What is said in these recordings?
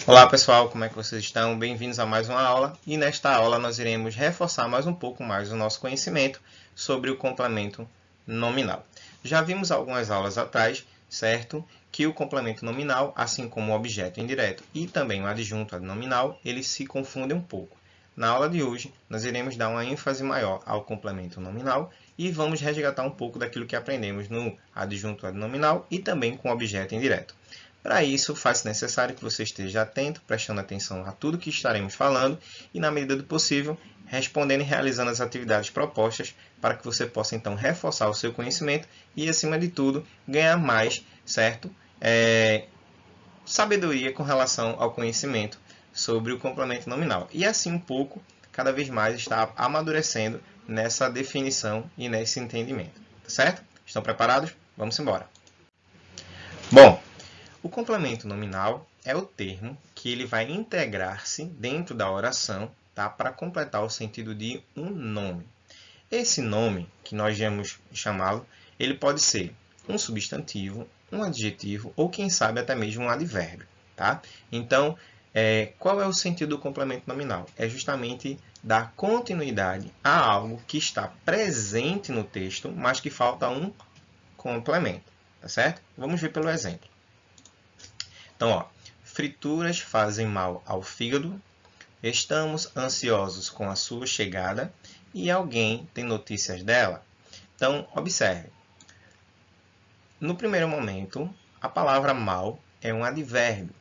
Olá pessoal, como é que vocês estão? Bem-vindos a mais uma aula e nesta aula nós iremos reforçar mais um pouco mais o nosso conhecimento sobre o complemento nominal. Já vimos algumas aulas atrás, certo? Que o complemento nominal, assim como o objeto indireto e também o adjunto adnominal, eles se confundem um pouco. Na aula de hoje, nós iremos dar uma ênfase maior ao complemento nominal e vamos resgatar um pouco daquilo que aprendemos no adjunto adnominal e também com o objeto indireto. Para isso, faz-se necessário que você esteja atento, prestando atenção a tudo que estaremos falando e, na medida do possível, respondendo e realizando as atividades propostas para que você possa, então, reforçar o seu conhecimento e, acima de tudo, ganhar mais, certo? Sabedoria com relação ao conhecimento sobre o complemento nominal. E, assim, um pouco, cada vez mais, está amadurecendo nessa definição e nesse entendimento. Certo? Estão preparados? Vamos embora. Bom, o complemento nominal é o termo que ele vai integrar-se dentro da oração, tá? Para completar o sentido de um nome. Esse nome, que nós vamos chamá-lo, ele pode ser um substantivo, um adjetivo ou, quem sabe, até mesmo um advérbio. Tá? Então, qual é o sentido do complemento nominal? É justamente dar continuidade a algo que está presente no texto, mas que falta um complemento. Tá certo? Vamos ver pelo exemplo. Então, frituras fazem mal ao fígado, estamos ansiosos com a sua chegada e alguém tem notícias dela. Então, observe. No primeiro momento, a palavra mal é um advérbio,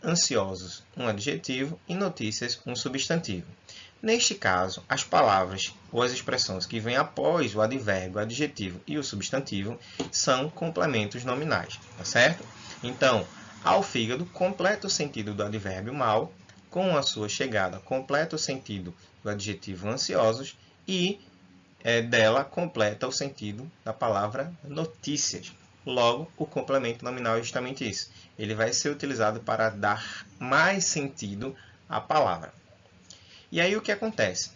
ansiosos um adjetivo e notícias um substantivo. Neste caso, as palavras ou as expressões que vêm após o advérbio, o adjetivo e o substantivo são complementos nominais, tá certo? Então, ao fígado completa o sentido do advérbio mal, com a sua chegada completa o sentido do adjetivo ansiosos e dela completa o sentido da palavra notícias. Logo, o complemento nominal é justamente isso. Ele vai ser utilizado para dar mais sentido à palavra. E aí o que acontece?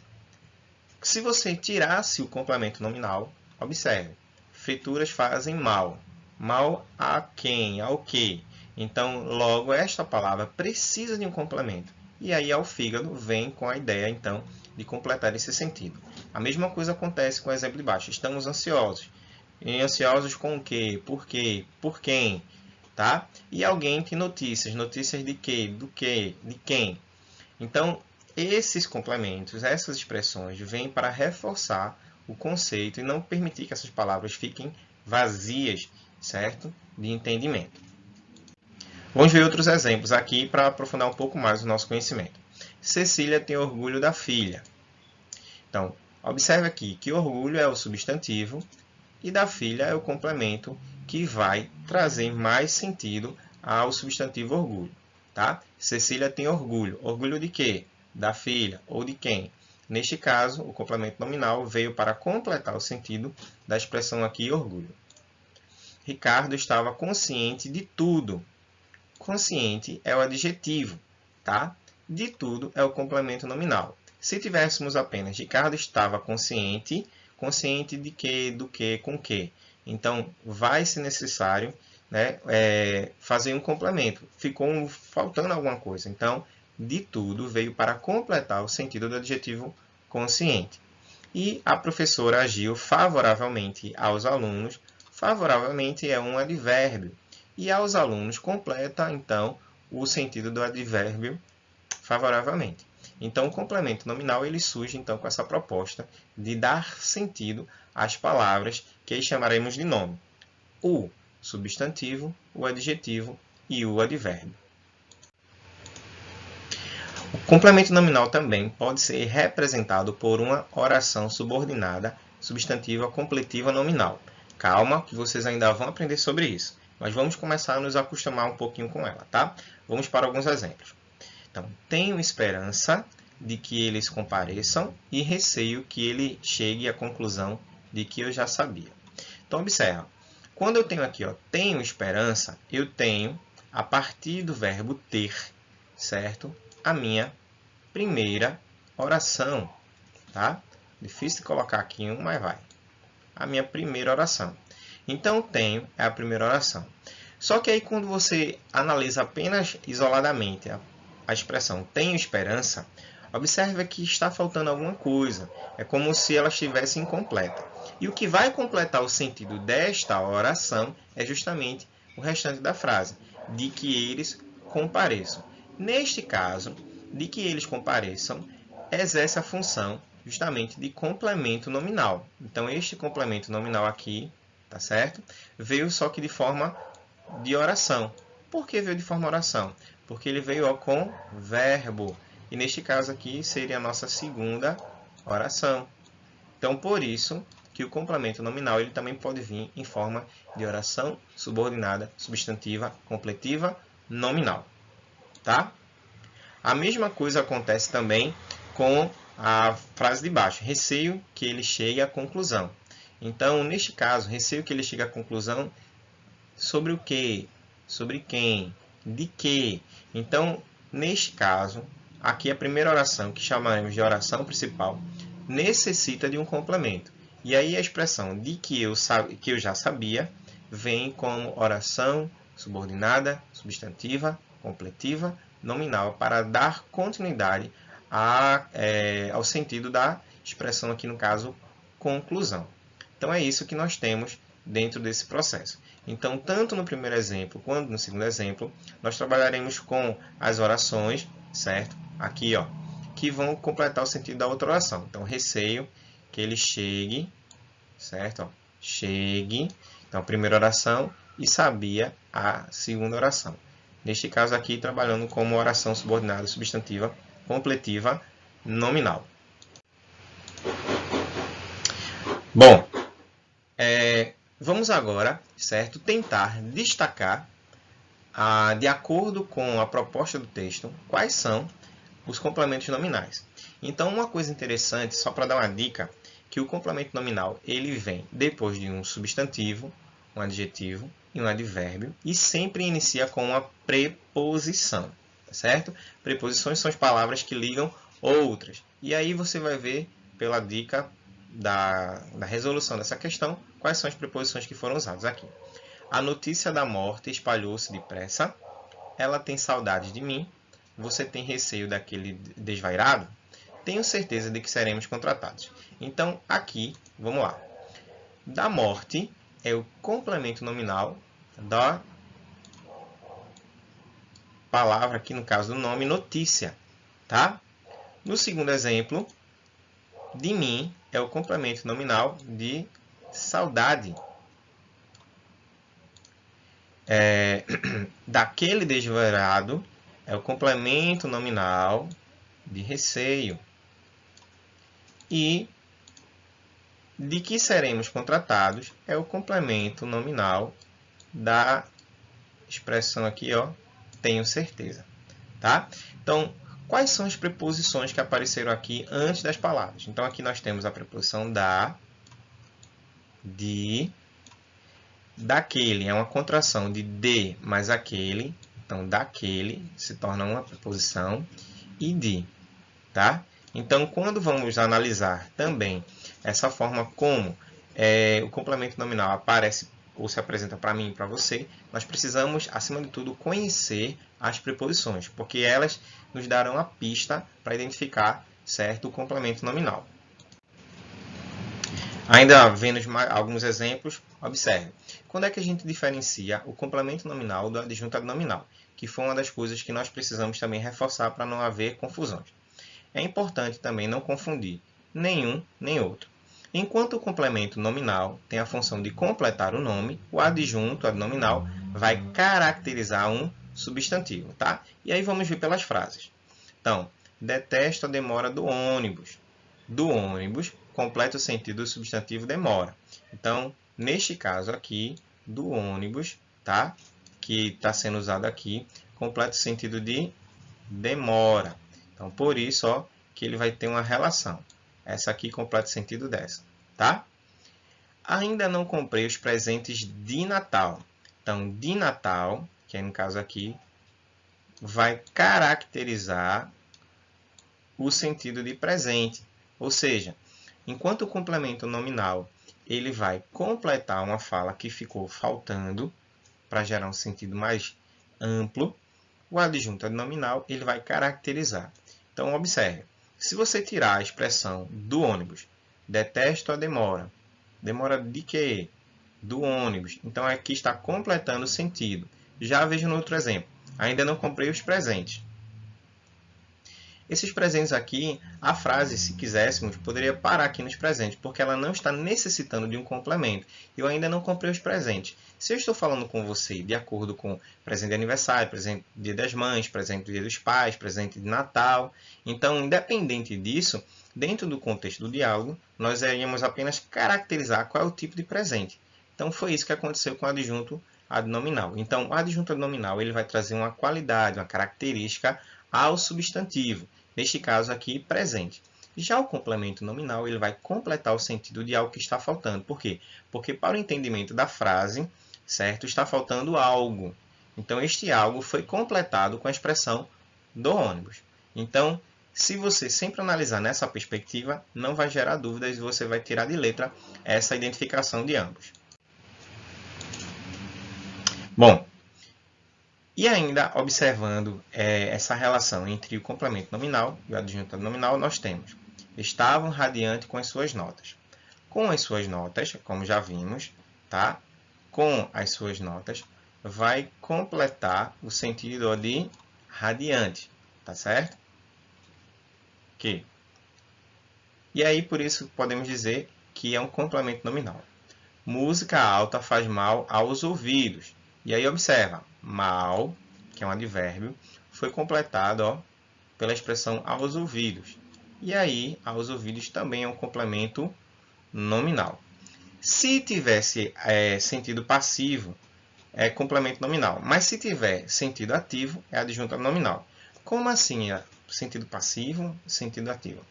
Se você tirasse o complemento nominal, observe, frituras fazem mal. Mal a quem? Ao quê? Então, logo, esta palavra precisa de um complemento. E aí, ao fígado, vem com a ideia, então, de completar esse sentido. A mesma coisa acontece com o exemplo de baixo. Estamos ansiosos. E ansiosos com o quê? Por quê? Por quem? Tá? E alguém tem notícias. Notícias de quê? Do quê? De quem? Então, esses complementos, essas expressões, vêm para reforçar o conceito e não permitir que essas palavras fiquem vazias, certo? De entendimento. Vamos ver outros exemplos aqui para aprofundar um pouco mais o nosso conhecimento. Cecília tem orgulho da filha. Então, observe aqui que orgulho é o substantivo e da filha é o complemento que vai trazer mais sentido ao substantivo orgulho. Tá? Cecília tem orgulho. Orgulho de quê? Da filha ou de quem? Neste caso, o complemento nominal veio para completar o sentido da expressão aqui orgulho. Ricardo estava consciente de tudo. Consciente é o adjetivo, tá? De tudo é o complemento nominal. Se tivéssemos apenas Ricardo estava consciente, consciente de quê, do que, com que. Então, vai ser necessário, né, fazer um complemento. Ficou faltando alguma coisa. Então, de tudo veio para completar o sentido do adjetivo consciente. E a professora agiu favoravelmente aos alunos. Favoravelmente é um advérbio. E aos alunos completa, então, o sentido do advérbio favoravelmente. Então, o complemento nominal ele surge então com essa proposta de dar sentido às palavras que chamaremos de nome. O substantivo, o adjetivo e o advérbio. O complemento nominal também pode ser representado por uma oração subordinada substantiva completiva nominal. Calma, que vocês ainda vão aprender sobre isso. Mas vamos começar a nos acostumar um pouquinho com ela, tá? Vamos para alguns exemplos. Então, tenho esperança de que eles compareçam e receio que ele chegue à conclusão de que eu já sabia. Então, observa. Quando eu tenho aqui, tenho esperança, eu tenho, a partir do verbo ter, certo? A minha primeira oração, tá? Difícil de colocar aqui um, mas vai. A minha primeira oração. Então, tenho é a primeira oração. Só que aí, quando você analisa apenas isoladamente a expressão tenho esperança, observe que está faltando alguma coisa. É como se ela estivesse incompleta. E o que vai completar o sentido desta oração é justamente o restante da frase, de que eles compareçam. Neste caso, de que eles compareçam, exerce a função justamente de complemento nominal. Então, este complemento nominal aqui, tá certo? Veio só que de forma de oração. Por que veio de forma de oração? Porque ele veio com verbo. E neste caso aqui seria a nossa segunda oração. Então, por isso que o complemento nominal ele também pode vir em forma de oração subordinada, substantiva, completiva, nominal. Tá? A mesma coisa acontece também com a frase de baixo. Receio que ele chegue à conclusão. Então, neste caso, receio que ele chegue à conclusão sobre o que? Sobre quem? De que? Então, neste caso, aqui a primeira oração, que chamaremos de oração principal, necessita de um complemento. E aí a expressão de que eu já sabia vem como oração subordinada, substantiva, completiva, nominal, para dar continuidade ao sentido da expressão aqui, no caso, conclusão. Então, é isso que nós temos dentro desse processo. Então, tanto no primeiro exemplo quanto no segundo exemplo, nós trabalharemos com as orações, certo? Aqui, ó, que vão completar o sentido da outra oração. Então, receio que ele chegue, certo? Ó, chegue. Então, a primeira oração e sabia a segunda oração. Neste caso aqui, trabalhando como oração subordinada, substantiva, completiva, nominal. Bom, vamos agora, certo, tentar destacar, de acordo com a proposta do texto, quais são os complementos nominais. Então, uma coisa interessante, só para dar uma dica, que o complemento nominal ele vem depois de um substantivo, um adjetivo e um advérbio, e sempre inicia com uma preposição, certo? Preposições são as palavras que ligam outras. E aí você vai ver, pela dica da resolução dessa questão, quais são as preposições que foram usadas aqui. A notícia da morte espalhou-se depressa. Ela tem saudade de mim. Você tem receio daquele desvairado? Tenho certeza de que seremos contratados. Então, aqui, vamos lá. Da morte é o complemento nominal da palavra, aqui no caso do nome, notícia. Tá? No segundo exemplo, de mim é o complemento nominal de saudade. Daquele desvairado é o complemento nominal de receio. E de que seremos contratados é o complemento nominal da expressão aqui, ó, tenho certeza. Tá? Então, quais são as preposições que apareceram aqui antes das palavras? Então, aqui nós temos a preposição da, de, daquele, é uma contração de mais aquele. Então, daquele se torna uma preposição e de. Tá? Então, quando vamos analisar também essa forma como o complemento nominal aparece ou se apresenta para mim e para você, nós precisamos, acima de tudo, conhecer as preposições, porque elas nos darão a pista para identificar, certo, o complemento nominal. Ainda vendo alguns exemplos, observe. Quando é que a gente diferencia o complemento nominal do adjunto adnominal? Que foi uma das coisas que nós precisamos também reforçar para não haver confusões. É importante também não confundir nenhum nem outro. Enquanto o complemento nominal tem a função de completar o nome, o adjunto adnominal vai caracterizar um substantivo. Tá? E aí vamos ver pelas frases. Então, detesto a demora do ônibus. Do ônibus completa o sentido do substantivo demora. Então, neste caso aqui, do ônibus, tá? Que está sendo usado aqui, completa o sentido de demora. Então, por isso, ó, que ele vai ter uma relação. Essa aqui completa o sentido dessa, tá? Ainda não comprei os presentes de Natal. Então, de Natal, que é no caso aqui, vai caracterizar o sentido de presente. Ou seja, enquanto o complemento nominal ele vai completar uma fala que ficou faltando, para gerar um sentido mais amplo, o adjunto adnominal ele vai caracterizar. Então, observe. Se você tirar a expressão do ônibus, detesto a demora. Demora de quê? Do ônibus. Então, aqui está completando o sentido. Já veja no outro exemplo. Ainda não comprei os presentes. Esses presentes aqui, a frase, se quiséssemos, poderia parar aqui nos presentes, porque ela não está necessitando de um complemento. Eu ainda não comprei os presentes. Se eu estou falando com você de acordo com presente de aniversário, presente do Dia das Mães, presente do Dia dos Pais, presente de Natal, então, independente disso, dentro do contexto do diálogo, nós iríamos apenas caracterizar qual é o tipo de presente. Então, foi isso que aconteceu com o adjunto adnominal. Então, o adjunto adnominal ele vai trazer uma qualidade, uma característica ao substantivo, neste caso aqui, presente. Já o complemento nominal ele vai completar o sentido de algo que está faltando. Por quê? Porque para o entendimento da frase, certo, está faltando algo. Então, este algo foi completado com a expressão do ônibus. Então, se você sempre analisar nessa perspectiva, não vai gerar dúvidas e você vai tirar de letra essa identificação de ambos. Bom, e ainda observando essa relação entre o complemento nominal e o adjunto nominal, nós temos: estavam radiante com as suas notas. Com as suas notas, como já vimos, tá? Com as suas notas, vai completar o sentido de radiante, tá certo? Ok. E aí, por isso, podemos dizer que é um complemento nominal. Música alta faz mal aos ouvidos. E aí, observa, mal, que é um advérbio, foi completado pela expressão aos ouvidos. E aí, aos ouvidos também é um complemento nominal. Se tivesse sentido passivo, é complemento nominal. Mas se tiver sentido ativo, é adjunto nominal. Como assim sentido passivo, sentido ativo?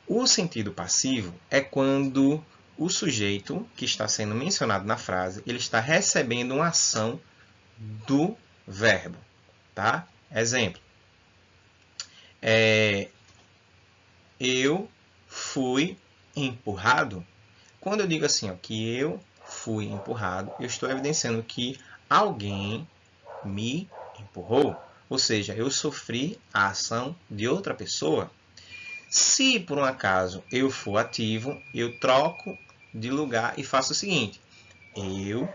O sentido passivo é quando o sujeito que está sendo mencionado na frase, ele está recebendo uma ação do verbo, tá? Exemplo. Eu fui empurrado. Quando eu digo assim, que eu fui empurrado, eu estou evidenciando que alguém me empurrou. Ou seja, eu sofri a ação de outra pessoa. Se por um acaso eu for ativo, eu troco de lugar e faço o seguinte: eu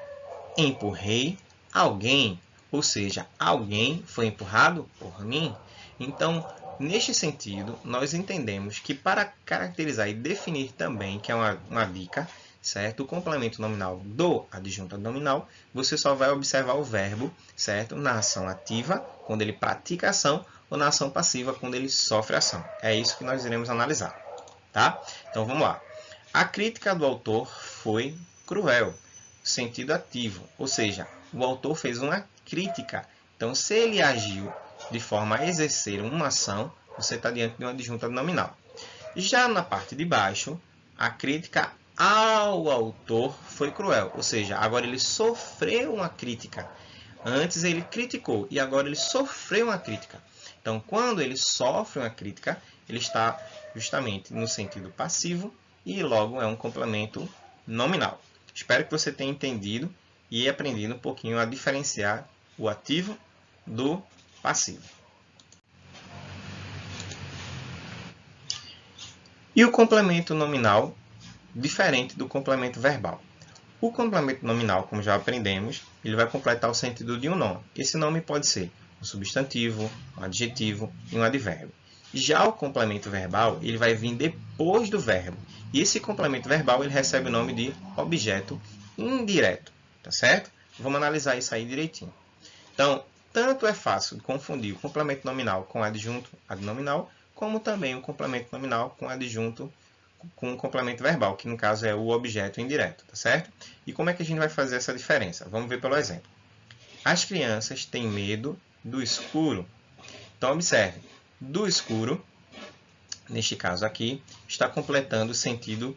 empurrei alguém, ou seja, alguém foi empurrado por mim. Então, neste sentido, nós entendemos que para caracterizar e definir também, que é uma dica, certo? O complemento nominal do adjunto nominal, você só vai observar o verbo, certo? Na ação ativa, quando ele pratica a ação, ou na ação passiva, quando ele sofre a ação. É isso que nós iremos analisar, tá? Então, vamos lá. A crítica do autor foi cruel. Sentido ativo, ou seja, o autor fez uma crítica. Então, se ele agiu de forma a exercer uma ação, você está diante de um adjunto nominal. Já na parte de baixo, a crítica ao autor foi cruel, ou seja, agora ele sofreu uma crítica. Antes ele criticou e agora ele sofreu uma crítica. Então, quando ele sofre uma crítica, ele está justamente no sentido passivo e logo é um complemento nominal. Espero que você tenha entendido e aprendido um pouquinho a diferenciar o ativo do passivo. E o complemento nominal, diferente do complemento verbal. O complemento nominal, como já aprendemos, ele vai completar o sentido de um nome. Esse nome pode ser um substantivo, um adjetivo e um advérbio. Já o complemento verbal, ele vai vir depois do verbo. E esse complemento verbal, ele recebe o nome de objeto indireto, tá certo? Vamos analisar isso aí direitinho. Então, tanto é fácil confundir o complemento nominal com adjunto adnominal, como também o complemento nominal com adjunto com o complemento verbal, que no caso é o objeto indireto, tá certo? E como é que a gente vai fazer essa diferença? Vamos ver pelo exemplo. As crianças têm medo do escuro. Então, observe. Do escuro, neste caso aqui, está completando o sentido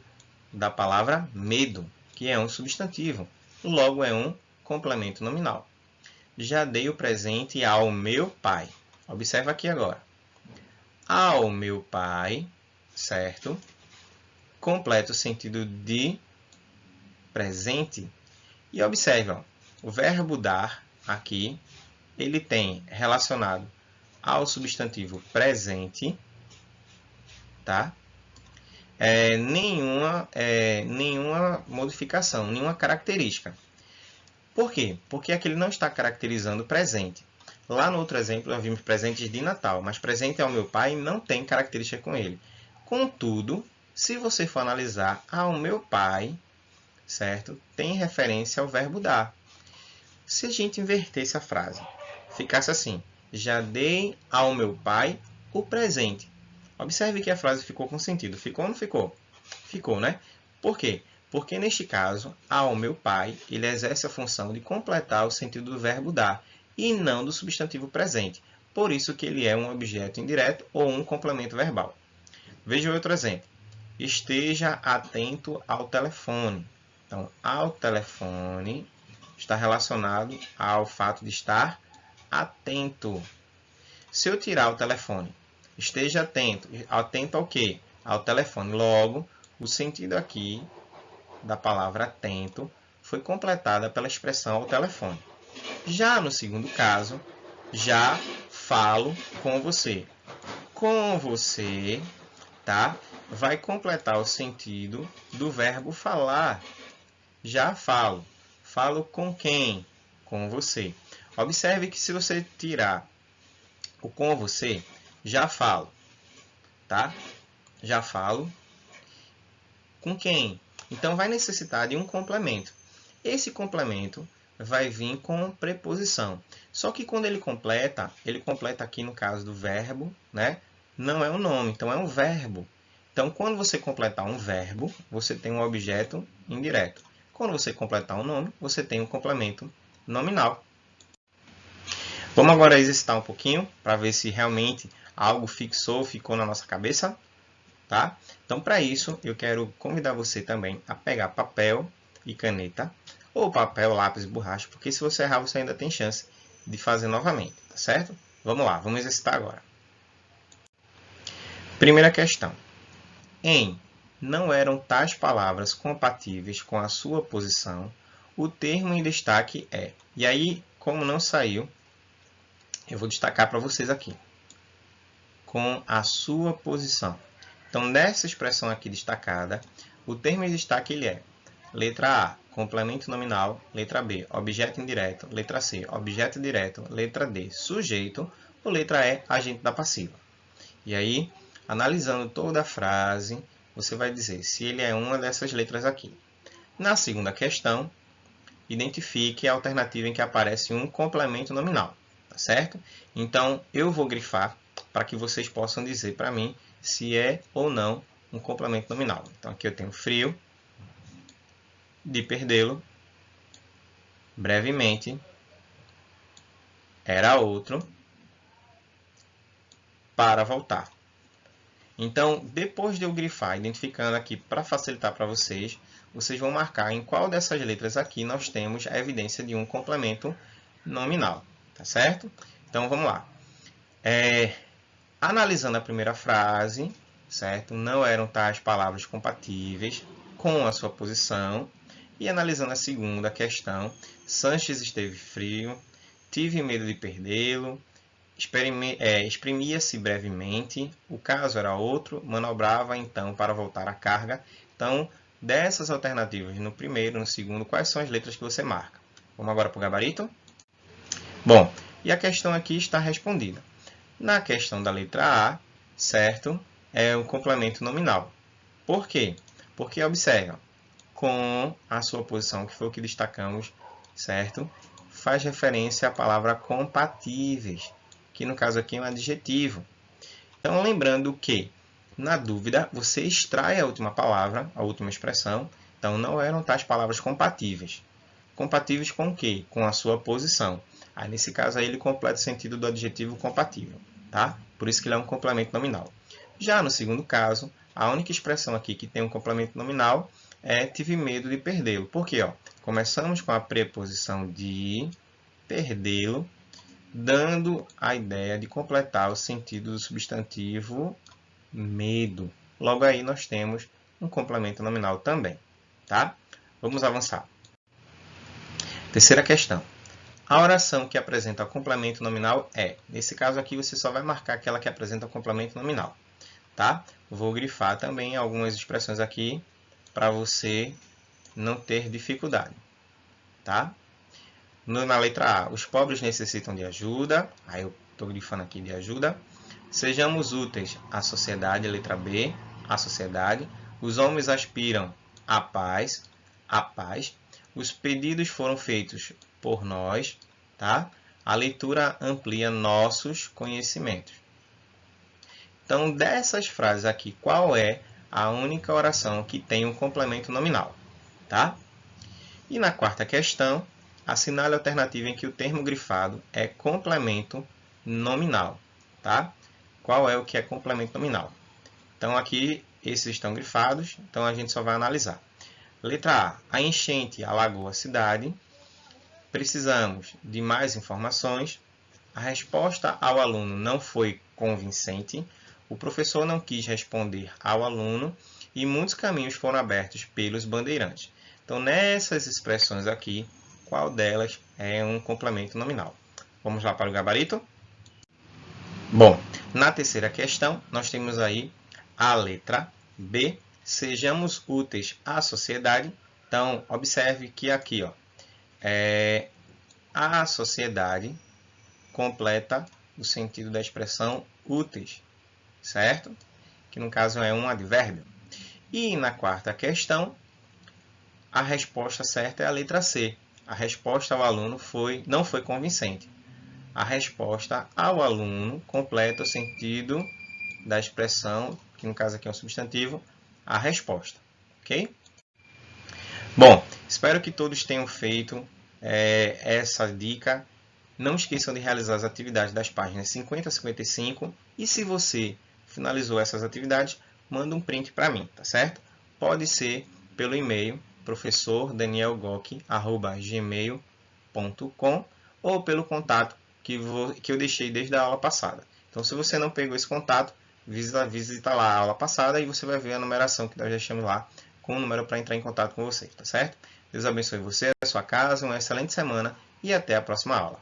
da palavra medo, que é um substantivo. Logo, é um complemento nominal. Já dei o presente ao meu pai. Observa aqui agora. Ao meu pai, certo? Completa o sentido de presente. E observe, o verbo dar aqui ele tem relacionado ao substantivo presente, tá? Nenhuma modificação, nenhuma característica. Por quê? Porque aqui ele não está caracterizando presente. Lá no outro exemplo, nós vimos presentes de Natal, mas presente ao meu pai não tem característica com ele. Contudo, se você for analisar ao meu pai, certo? Tem referência ao verbo dar. Se a gente invertesse a frase, ficasse assim: já dei ao meu pai o presente. Observe que a frase ficou com sentido. Ficou ou não ficou? Ficou, né? Por quê? Porque neste caso, ao meu pai, ele exerce a função de completar o sentido do verbo dar e não do substantivo presente. Por isso que ele é um objeto indireto ou um complemento verbal. Veja outro exemplo. Esteja atento ao telefone. Então, ao telefone está relacionado ao fato de estar atento. Se eu tirar o telefone, esteja atento. Atento ao quê? Ao telefone. Logo, o sentido aqui da palavra atento foi completada pela expressão ao telefone. Já no segundo caso, já falo com você. Com você, tá? Vai completar o sentido do verbo falar. Já falo. Falo com quem? Com você. Observe que se você tirar o com você, já falo, tá? Já falo. Com quem? Então, vai necessitar de um complemento. Esse complemento vai vir com preposição. Só que quando ele completa aqui no caso do verbo, né? Não é um nome, então é um verbo. Então, quando você completar um verbo, você tem um objeto indireto. Quando você completar um nome, você tem um complemento nominal. Vamos agora exercitar um pouquinho para ver se realmente algo ficou na nossa cabeça. Tá? Então, para isso, eu quero convidar você também a pegar papel e caneta, ou papel, lápis e borracha, porque se você errar, você ainda tem chance de fazer novamente, tá certo? Vamos lá, vamos exercitar agora. Primeira questão. Em não eram tais palavras compatíveis com a sua posição, o termo em destaque é. E aí, como não saiu, eu vou destacar para vocês aqui. Com a sua posição. Então, nessa expressão aqui destacada, o termo em destaque ele é letra A, complemento nominal, letra B, objeto indireto, letra C, objeto direto, letra D, sujeito, ou letra E, agente da passiva. E aí, analisando toda a frase, você vai dizer se ele é uma dessas letras aqui. Na segunda questão, identifique a alternativa em que aparece um complemento nominal, tá certo? Então, eu vou grifar para que vocês possam dizer para mim se é ou não um complemento nominal. Então, aqui eu tenho frio, de perdê-lo, brevemente, era outro, para voltar. Então, depois de eu grifar, identificando aqui para facilitar para vocês, vocês vão marcar em qual dessas letras aqui nós temos a evidência de um complemento nominal, tá certo? Então, vamos lá. Analisando a primeira frase, certo? Não eram tais palavras compatíveis com a sua posição. E analisando a segunda questão, Sanches esteve frio, tive medo de perdê-lo, exprimia-se brevemente, o caso era outro, manobrava então para voltar à carga. Então, dessas alternativas, no primeiro, no segundo, quais são as letras que você marca? Vamos agora para o gabarito? Bom, e a questão aqui está respondida. Na questão da letra A, certo? É um complemento nominal. Por quê? Porque, observa, com a sua posição, que foi o que destacamos, certo? Faz referência à palavra compatíveis, que no caso aqui é um adjetivo. Então, lembrando que, na dúvida, você extrai a última palavra, a última expressão. Então, não eram tais palavras compatíveis. Compatíveis com o quê? Com a sua posição. Aí, nesse caso, aí, ele completa o sentido do adjetivo compatível. Tá? Por isso que ele é um complemento nominal. Já no segundo caso, a única expressão aqui que tem um complemento nominal é tive medo de perdê-lo. Por quê? Começamos com a preposição de perdê-lo, dando a ideia de completar o sentido do substantivo medo. Logo aí nós temos um complemento nominal também. Tá? Vamos avançar. Terceira questão. A oração que apresenta complemento nominal é, nesse caso aqui, você só vai marcar aquela que apresenta complemento nominal, tá? Vou grifar também algumas expressões aqui para você não ter dificuldade, tá? Na letra A, os pobres necessitam de ajuda, aí eu estou grifando aqui de ajuda. Sejamos úteis à sociedade, letra B, à sociedade. Os homens aspiram à paz, a paz. Os pedidos foram feitos por nós, tá? A leitura amplia nossos conhecimentos. Então, dessas frases aqui, qual é a única oração que tem um complemento nominal, tá? E na quarta questão, assinale a alternativa em que o termo grifado é complemento nominal, tá? Qual é o que é complemento nominal? Então, aqui, esses estão grifados, então a gente só vai analisar. Letra A, a enchente alagou a cidade. Precisamos de mais informações. A resposta ao aluno não foi convincente. O professor não quis responder ao aluno e muitos caminhos foram abertos pelos bandeirantes. Então, nessas expressões aqui, qual delas é um complemento nominal? Vamos lá para o gabarito? Bom, na terceira questão, nós temos aí a letra B. Sejamos úteis à sociedade. Então, observe que aqui, ó, a sociedade completa o sentido da expressão úteis, certo? Que no caso é um advérbio. E na quarta questão, a resposta certa é a letra C. A resposta ao aluno não foi convincente. A resposta ao aluno completa o sentido da expressão, que no caso aqui é um substantivo, a resposta. Ok? Bom, espero que todos tenham feito essa dica. Não esqueçam de realizar as atividades das páginas 50 a 55. E se você finalizou essas atividades, manda um print para mim, tá certo? Pode ser pelo e-mail professordanielgoc@gmail.com ou pelo contato que eu deixei desde a aula passada. Então, se você não pegou esse contato, visita lá a aula passada e você vai ver a numeração que nós deixamos lá com o número para entrar em contato com você, tá certo? Deus abençoe você, a sua casa, uma excelente semana e até a próxima aula.